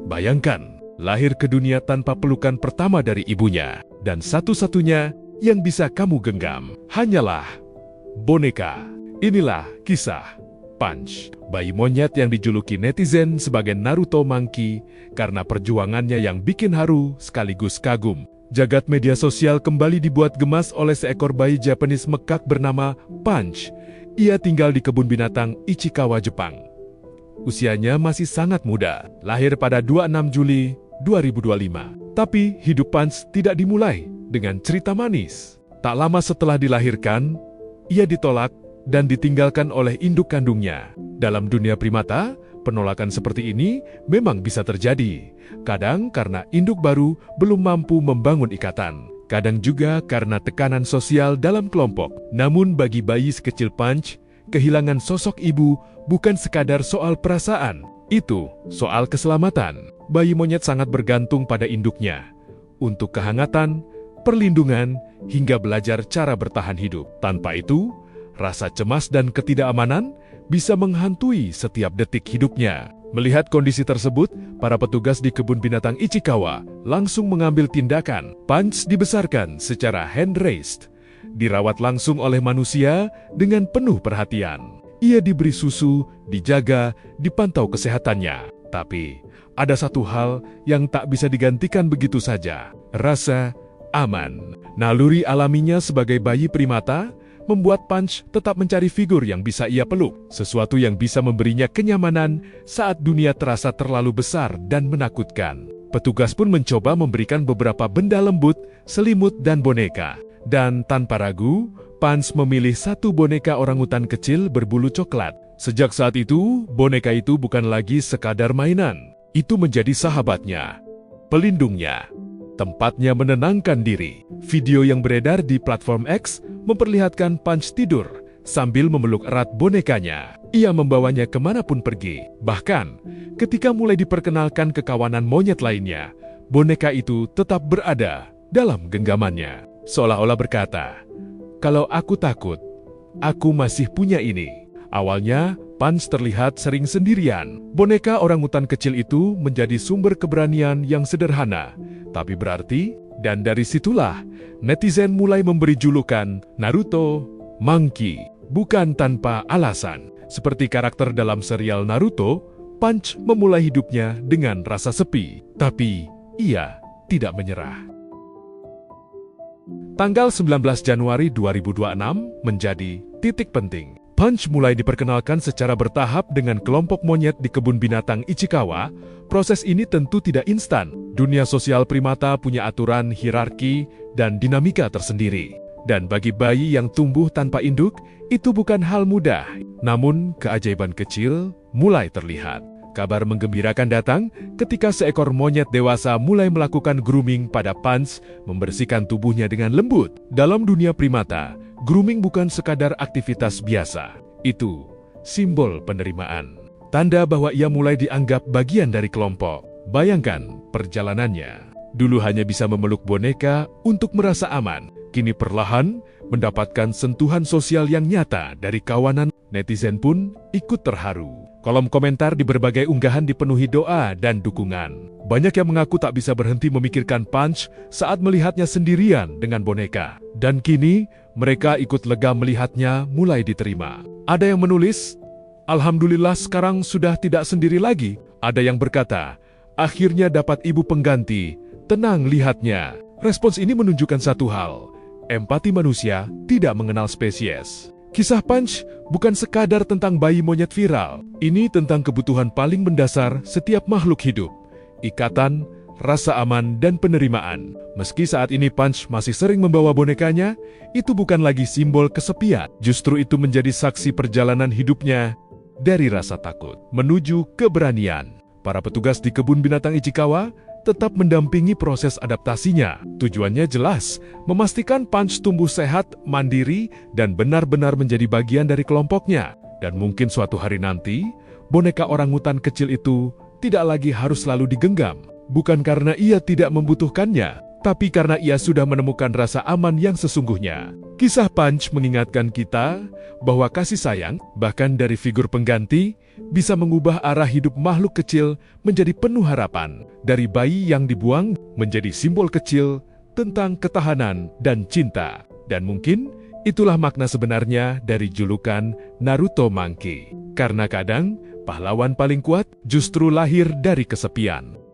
Bayangkan, lahir ke dunia tanpa pelukan pertama dari ibunya, dan satu-satunya yang bisa kamu genggam hanyalah boneka. Inilah kisah Punch, bayi monyet yang dijuluki netizen sebagai Naruto Monkey karena perjuangannya yang bikin haru sekaligus kagum. Jagat media sosial kembali dibuat gemas oleh seekor bayi Japanese mekak bernama Punch. Ia tinggal di kebun binatang Ichikawa, Jepang. Usianya masih sangat muda, lahir pada 26 Juli 2025. Tapi hidup Punch tidak dimulai dengan cerita manis. Tak lama setelah dilahirkan, ia ditolak dan ditinggalkan oleh induk kandungnya. Dalam dunia primata, penolakan seperti ini memang bisa terjadi. Kadang karena induk baru belum mampu membangun ikatan. Kadang juga karena tekanan sosial dalam kelompok. Namun bagi bayi sekecil Punch, kehilangan sosok ibu bukan sekadar soal perasaan. Itu soal keselamatan. Bayi monyet sangat bergantung pada induknya untuk kehangatan, perlindungan, hingga belajar cara bertahan hidup. Tanpa itu, rasa cemas dan ketidakamanan bisa menghantui setiap detik hidupnya. Melihat kondisi tersebut, para petugas di kebun binatang Ichikawa langsung mengambil tindakan. Punch dibesarkan secara hand-raised, dirawat langsung oleh manusia dengan penuh perhatian. Ia diberi susu, dijaga, dipantau kesehatannya. Tapi, ada satu hal yang tak bisa digantikan begitu saja, rasa aman. Naluri alaminya sebagai bayi primata membuat Punch tetap mencari figur yang bisa ia peluk, sesuatu yang bisa memberinya kenyamanan saat dunia terasa terlalu besar dan menakutkan. Petugas pun mencoba memberikan beberapa benda lembut, selimut, dan boneka. Dan tanpa ragu, Punch memilih satu boneka orangutan kecil berbulu coklat. Sejak saat itu, boneka itu bukan lagi sekadar mainan. Itu menjadi sahabatnya, pelindungnya, tempatnya menenangkan diri. Video yang beredar di platform X memperlihatkan Punch tidur sambil memeluk erat bonekanya. Ia membawanya kemanapun pergi. Bahkan, ketika mulai diperkenalkan ke kawanan monyet lainnya, boneka itu tetap berada dalam genggamannya. Seolah-olah berkata, "Kalau aku takut, aku masih punya ini." Awalnya, Punch terlihat sering sendirian. Boneka orangutan kecil itu menjadi sumber keberanian yang sederhana, tapi berarti, dan dari situlah netizen mulai memberi julukan Naruto Monkey, bukan tanpa alasan. Seperti karakter dalam serial Naruto, Punch memulai hidupnya dengan rasa sepi, tapi ia tidak menyerah. Tanggal 19 Januari 2026 menjadi titik penting. Punch mulai diperkenalkan secara bertahap dengan kelompok monyet di kebun binatang Ichikawa. Proses ini tentu tidak instan. Dunia sosial primata punya aturan, hierarki, dan dinamika tersendiri. Dan bagi bayi yang tumbuh tanpa induk, itu bukan hal mudah. Namun, keajaiban kecil mulai terlihat. Kabar menggembirakan datang ketika seekor monyet dewasa mulai melakukan grooming pada Punch, membersihkan tubuhnya dengan lembut. Dalam dunia primata, grooming bukan sekadar aktivitas biasa. Itu simbol penerimaan. Tanda bahwa ia mulai dianggap bagian dari kelompok. Bayangkan perjalanannya. Dulu hanya bisa memeluk boneka untuk merasa aman. Kini perlahan mendapatkan sentuhan sosial yang nyata dari kawanan. Netizen pun ikut terharu. Kolom komentar di berbagai unggahan dipenuhi doa dan dukungan. Banyak yang mengaku tak bisa berhenti memikirkan Punch saat melihatnya sendirian dengan boneka. Dan kini, mereka ikut lega melihatnya mulai diterima. Ada yang menulis, "Alhamdulillah sekarang sudah tidak sendiri lagi." Ada yang berkata, "Akhirnya dapat ibu pengganti, tenang lihatnya." Respons ini menunjukkan satu hal, empati manusia tidak mengenal spesies. Kisah Punch bukan sekadar tentang bayi monyet viral. Ini tentang kebutuhan paling mendasar setiap makhluk hidup. Ikatan, rasa aman, dan penerimaan. Meski saat ini Punch masih sering membawa bonekanya, itu bukan lagi simbol kesepian. Justru itu menjadi saksi perjalanan hidupnya dari rasa takut menuju keberanian. Para petugas di kebun binatang Ichikawa tetap mendampingi proses adaptasinya. Tujuannya jelas, memastikan Punch tumbuh sehat, mandiri, dan benar-benar menjadi bagian dari kelompoknya. Dan mungkin suatu hari nanti, boneka orangutan kecil itu tidak lagi harus selalu digenggam. Bukan karena ia tidak membutuhkannya, tapi karena ia sudah menemukan rasa aman yang sesungguhnya. Kisah Punch mengingatkan kita bahwa kasih sayang, bahkan dari figur pengganti, bisa mengubah arah hidup makhluk kecil menjadi penuh harapan. Dari bayi yang dibuang menjadi simbol kecil tentang ketahanan dan cinta. Dan mungkin itulah makna sebenarnya dari julukan Naruto Monkey. Karena kadang, pahlawan paling kuat justru lahir dari kesepian.